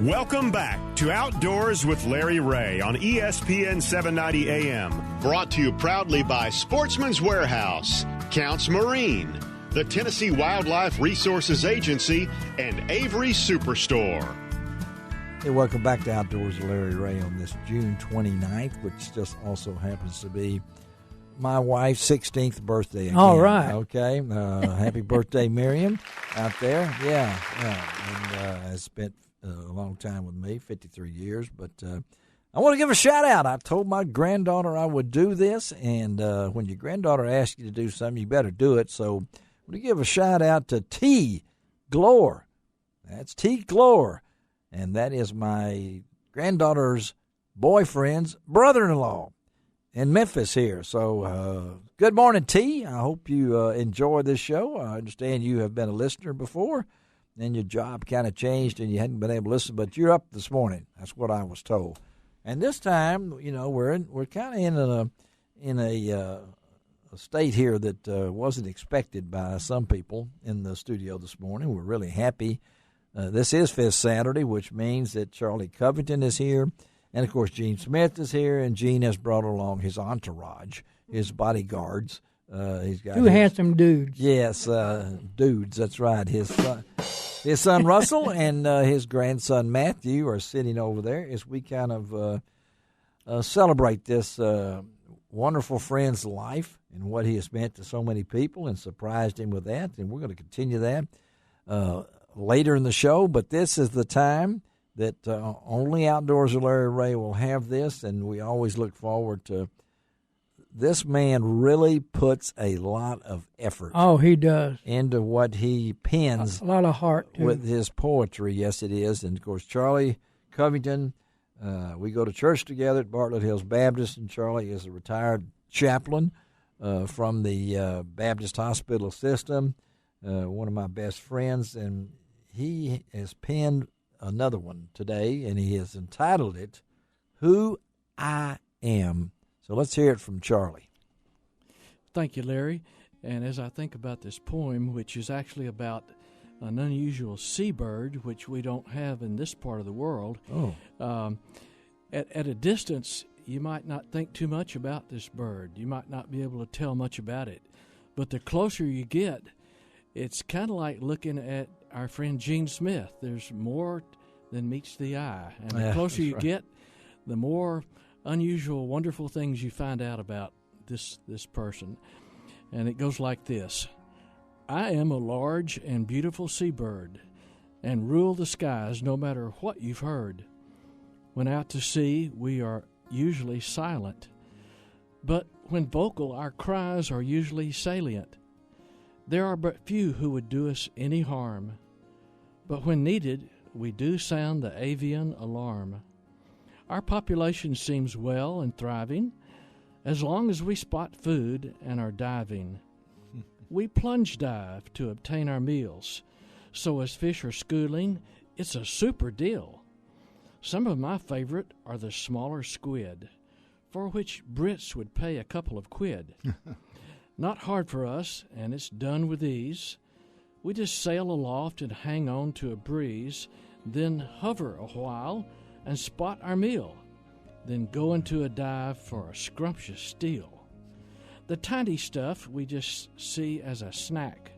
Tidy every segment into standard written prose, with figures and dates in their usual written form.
Welcome back to Outdoors with Larry Ray on ESPN 790 AM. Brought to you proudly by Sportsman's Warehouse, Counts Marine, the Tennessee Wildlife Resources Agency, and Avery Superstore. Hey, welcome back to Outdoors with Larry Ray on this June 29th, which just also happens to be my wife's 16th birthday again. All right. Okay. Happy birthday, Miriam, out there. Yeah. And has spent a long time with me, 53 years. But I want to give a shout-out. I told my granddaughter I would do this, and when your granddaughter asks you to do something, you better do it. So I'm going to give a shout-out to T. Glore. That's T. Glore, and that is my granddaughter's boyfriend's brother-in-law in Memphis here. So good morning, T. I hope you enjoy this show. I understand you have been a listener before, and your job kind of changed and you hadn't been able to listen, but you're up this morning. That's what I was told. And this time, you know, we're kind of in a state here that wasn't expected by some people in the studio this morning. We're really happy. This is Fifth Saturday, which means that Charlie Covington is here. And, of course, Gene Smith is here, and Gene has brought along his entourage, his bodyguards. He's got two handsome dudes. Yes, dudes, that's right. His son Russell and his grandson Matthew are sitting over there as we kind of celebrate this wonderful friend's life and what he has meant to so many people and surprised him with that. And we're going to continue that later in the show, but this is the time that only Outdoors with Larry Ray will have this, and we always look forward to. This man really puts a lot of effort. Oh, he does. Into what he pens. A lot of heart, too. With his poetry. Yes, it is. And, of course, Charlie Covington, we go to church together at Bartlett Hills Baptist, and Charlie is a retired chaplain from the Baptist Hospital system, one of my best friends, and he has penned another one today, and he has entitled it, Who I Am. So let's hear it from Charlie. Thank you, Larry. And as I think about this poem, which is actually about an unusual seabird, which we don't have in this part of the world, at a distance, you might not think too much about this bird. You might not be able to tell much about it. But the closer you get, it's kind of like looking at our friend Gene Smith. There's more than meets the eye. And the closer you get, the more unusual, wonderful things you find out about this person. And it goes like this. I am a large and beautiful seabird and rule the skies no matter what you've heard. When out to sea, we are usually silent. But when vocal, our cries are usually salient. There are but few who would do us any harm. But when needed, we do sound the avian alarm. Our population seems well and thriving as long as we spot food and are diving. We plunge dive to obtain our meals, so as fish are schooling, it's a super deal. Some of my favorite are the smaller squid, for which Brits would pay a couple of quid. Not hard for us, and it's done with ease. We just sail aloft and hang on to a breeze, then hover a while and spot our meal, then go into a dive for a scrumptious steal. The tiny stuff we just see as a snack,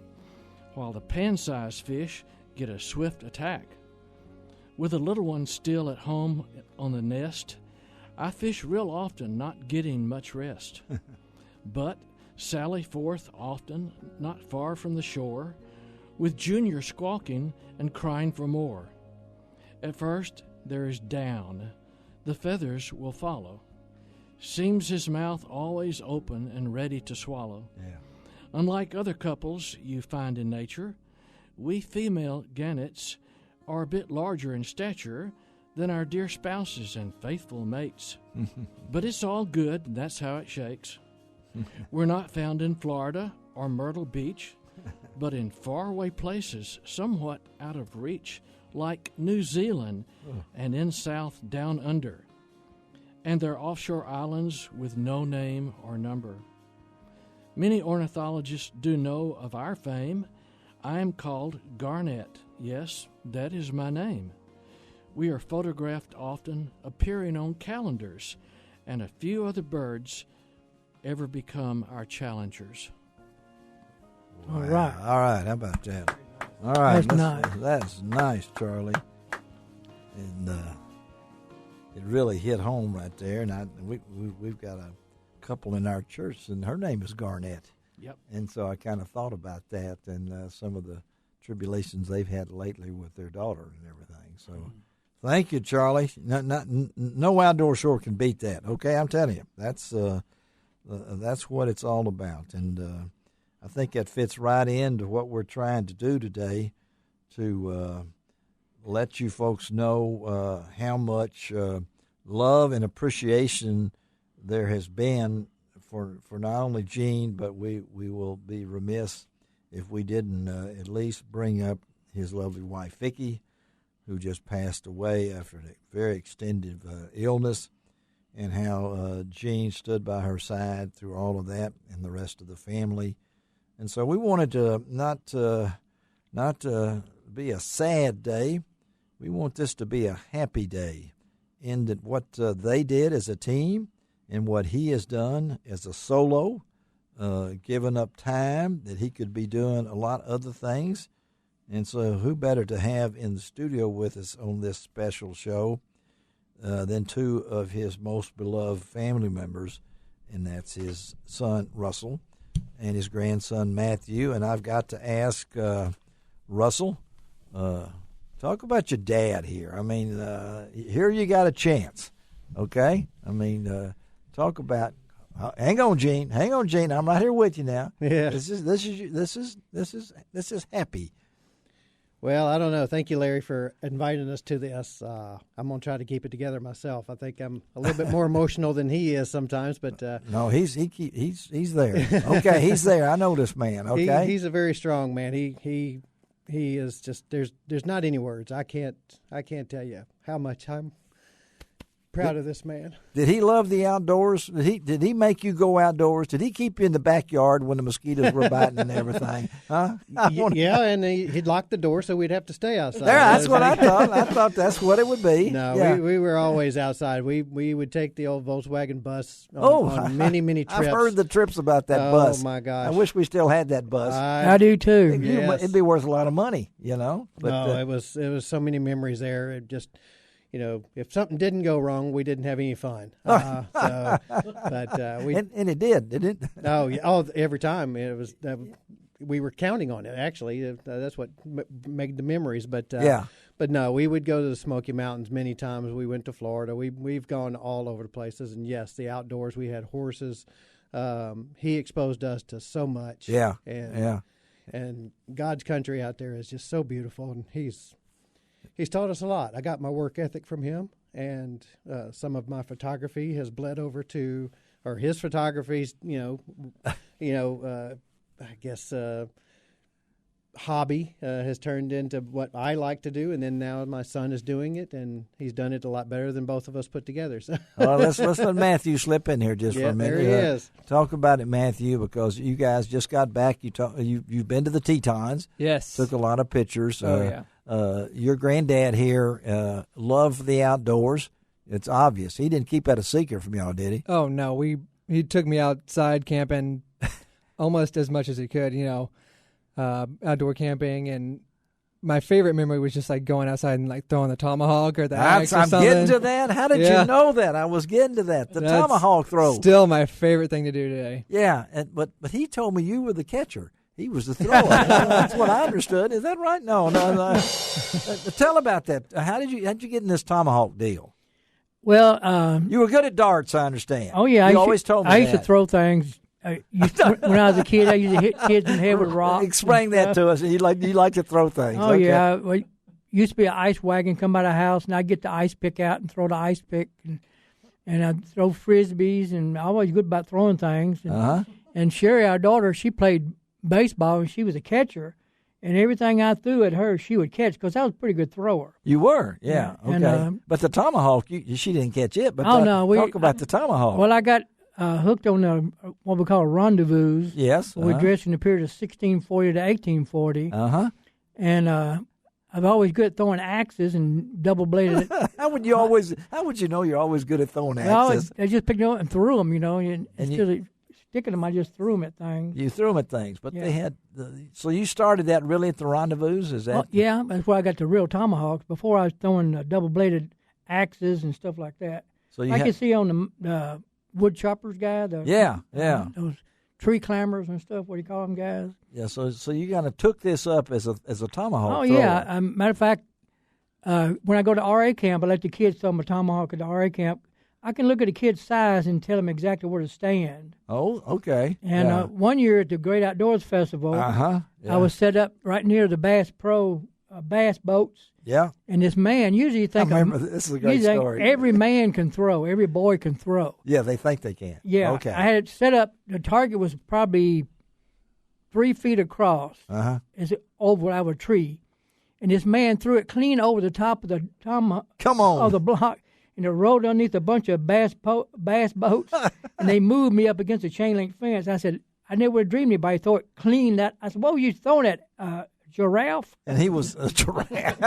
while the pan-sized fish get a swift attack. With the little one still at home on the nest, I fish real often, not getting much rest. But sally forth often, not far from the shore, with Junior squawking and crying for more. At first, there is down. The feathers will follow. Seems his mouth always open and ready to swallow. Yeah. Unlike other couples you find in nature, we female gannets are a bit larger in stature than our dear spouses and faithful mates. But it's all good, that's how it shakes. We're not found in Florida or Myrtle Beach, but in faraway places, somewhat out of reach, like New Zealand and in South Down Under, and their offshore islands with no name or number. Many ornithologists do know of our fame. I am called Garnet. Yes, that is my name. We are photographed often, appearing on calendars, and a few other birds ever become our challengers. Wow. All right. All right. How about that? All right. That's nice. That's nice, Charlie. And it really hit home right there. And we've got a couple in our church, and her name is Garnett. Yep. And so I kind of thought about that and some of the tribulations they've had lately with their daughter and everything. So thank you, Charlie. No outdoor show can beat that. Okay, I'm telling you, that's what it's all about. And I think that fits right into what we're trying to do today to let you folks know how much love and appreciation there has been for not only Gene, but we will be remiss if we didn't at least bring up his lovely wife, Vicki, who just passed away after a very extended illness, and how Gene stood by her side through all of that and the rest of the family. And so we wanted to not be a sad day. We want this to be a happy day in that what they did as a team and what he has done as a solo, given up time that he could be doing a lot of other things. And so who better to have in the studio with us on this special show than two of his most beloved family members, and that's his son, Russell, and his grandson, Matthew. And I've got to ask Russell, talk about your dad here. I mean, here you got a chance, okay? I mean, talk about. Hang on, Gene. I'm right here with you now. Yeah. This is happy. Well, I don't know. Thank you, Larry, for inviting us to this. I'm going to try to keep it together myself. I think I'm a little bit more emotional than he is sometimes, but no, he's there. Okay, he's there. I know this man. Okay, he's a very strong man. He is just there's not any words. I can't tell you how much I'm proud of this man. Did he love the outdoors? Did he make you go outdoors? Did he keep you in the backyard when the mosquitoes were biting and everything? Huh? Yeah, and he'd lock the door so we'd have to stay outside. That's what I thought. I thought that's what it would be. No, yeah. we were always outside. We would take the old Volkswagen bus on many trips. I've heard the trips about that bus. Oh, my gosh. I wish we still had that bus. I do too. Yes. It'd be worth a lot of money, you know. But, no, it was so many memories there. It just, if something didn't go wrong, we didn't have any fun. And it did, didn't it? Oh, yeah. Oh, every time it was. We were counting on it. Actually, that's what made the memories. But yeah. But no, we would go to the Smoky Mountains many times. We went to Florida. We've gone all over the places. And yes, the outdoors. We had horses. He exposed us to so much. Yeah. And God's country out there is just so beautiful, and He's taught us a lot. I got my work ethic from him, and some of my photography has bled over to, or his photography's, I guess, hobby has turned into what I like to do, and then now my son is doing it, and he's done it a lot better than both of us put together. So. Well, let's let Matthew slip in here just for a minute. There he is. Talk about it, Matthew, because you guys just got back. You've been to the Tetons. Yes. Took a lot of pictures. Yeah. Your granddad here loved the outdoors. It's obvious. He didn't keep that a secret from y'all, did he? Oh, no. He took me outside camping almost as much as he could, outdoor camping. And my favorite memory was just like going outside and like throwing the tomahawk or the axe or something. I'm getting to that. How did you know that? I was getting to that. The tomahawk throw. Still my favorite thing to do today. Yeah, but he told me you were the catcher. He was the thrower. That's what I understood. Is that right? No. Tell about that. How'd you get in this tomahawk deal? Well, you were good at darts, I understand. Oh yeah, you always told me. I used to throw things. When I was a kid, I used to hit kids in the head with rocks. Explain that to us. You like to throw things. Oh okay. Yeah, well, used to be an ice wagon come by the house, and I'd get the ice pick out and throw the ice pick, and I'd throw frisbees, and I was good about throwing things. And Sherry, our daughter, she played baseball, and she was a catcher. And everything I threw at her, she would catch because I was a pretty good thrower. You were, yeah. Okay. And, but the tomahawk, she didn't catch it. But talk about the tomahawk. Well, I got hooked on what we call a rendezvous. Yes. We dressed in the period of 1640 to 1840. And I've always good at throwing axes and double-bladed. How would you know you're always good at throwing axes? I just picked them up and threw them, and instead of sticking them, I just threw them at things. You threw them at things, but they had. So you started that really at the rendezvous? Is that? Yeah, that's where I got the real tomahawks. Before I was throwing double-bladed axes and stuff like that. So you can see on the wood choppers guy. Those tree climbers and stuff. What do you call them, guys? Yeah. So you kind of took this up as a tomahawk. Oh yeah. Matter of fact, when I go to RA camp, I let the kids throw my tomahawk at the RA camp. I can look at a kid's size and tell them exactly where to stand. Oh, okay. And one year at the Great Outdoors Festival, I was set up right near the Bass Pro bass boats. Yeah. And this man, usually you think, I remember, this is a great story. Every man can throw. Every boy can throw. Yeah, they think they can. Yeah. Okay. I had it set up. The target was probably 3 feet across. It's over a tree. And this man threw it clean over the top of the of the block. And it rolled underneath a bunch of bass boats, and they moved me up against a chain link fence. I said, I never would have dreamed anybody throw it clean. That I said, what were you throwing at, giraffe? And he was a giraffe.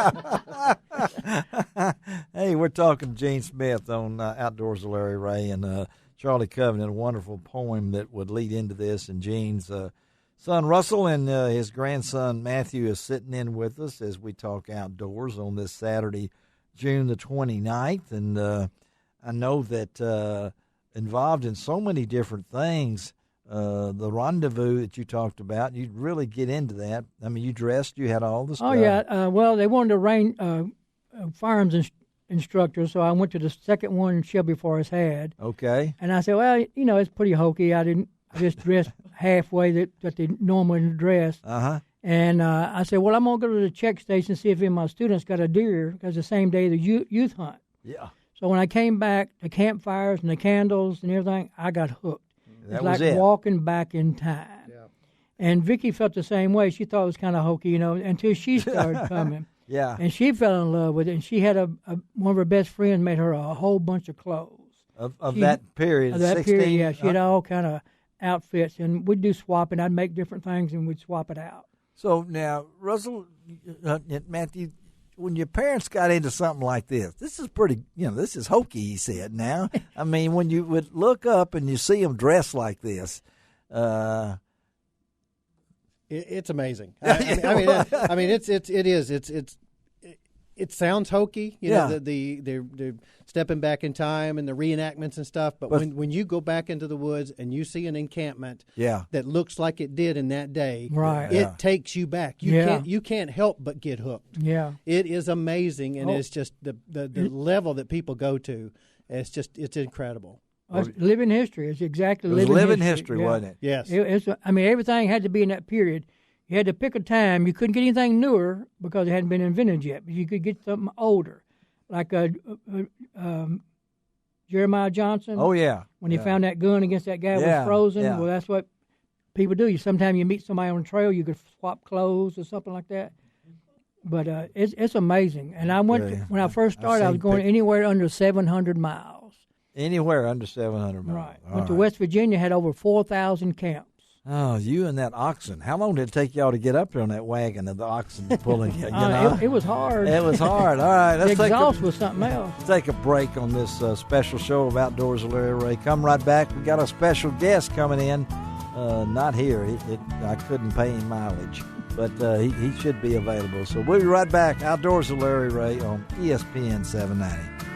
Hey, we're talking to Gene Smith on Outdoors with Larry Ray and Charlie Covington, a wonderful poem that would lead into this. And Gene's son Russell and his grandson Matthew is sitting in with us as we talk outdoors on this Saturday, June the 29th, and I know that involved in so many different things, the rendezvous that you talked about, you'd really get into that. I mean, you dressed, you had all the stuff. Oh, yeah. Well, they wanted a firearms instructor, so I went to the second one Shelby Forest had. Okay. And I said, well, it's pretty hokey. I just dressed halfway that they normally dress. Uh-huh. And I said, well, I'm going to go to the check station and see if any of my students got a deer, because the same day the youth hunt. Yeah. So when I came back, the campfires and the candles and everything, I got hooked. That was like walking back in time. Yeah. And Vicki felt the same way. She thought it was kind of hokey, until she started coming. Yeah. And she fell in love with it. And she had one of her best friends made her a whole bunch of clothes. Of that period, of that 16? Period, yeah. She had all kind of outfits. And we'd do swapping. I'd make different things, and we'd swap it out. So now, Russell, Matthew, when your parents got into something like this is pretty, this is hokey, he said. Now, I mean, when you would look up and you see them dressed like this, it's amazing. I mean, it sounds hokey, the stepping back in time and the reenactments and stuff. But when you go back into the woods and you see an encampment that looks like it did in that day, right. It takes you back. You can't help but get hooked. Yeah, it is amazing, and it's just the level that people go to. It's incredible. It's living history. It's exactly living history, wasn't it? Yes. Everything had to be in that period. You had to pick a time. You couldn't get anything newer because it hadn't been invented yet. But you could get something older, like Jeremiah Johnson. Oh, yeah. When he found that gun against that guy was frozen. Yeah. Well, that's what people do. Sometimes you meet somebody on the trail, you could swap clothes or something like that. But it's amazing. And I went when I first started, I was going anywhere under 700 miles. Anywhere under 700 miles. Right. Went to West Virginia, had over 4,000 camps. Oh, you and that oxen. How long did it take y'all to get up there on that wagon of the oxen pulling you? It was hard. It was hard. All right. The exhaust was something else. Let's take a break on this special show of Outdoors with Larry Ray. Come right back. We got a special guest coming in. Not here. I couldn't pay him mileage, but he should be available. So we'll be right back. Outdoors with Larry Ray on ESPN 790.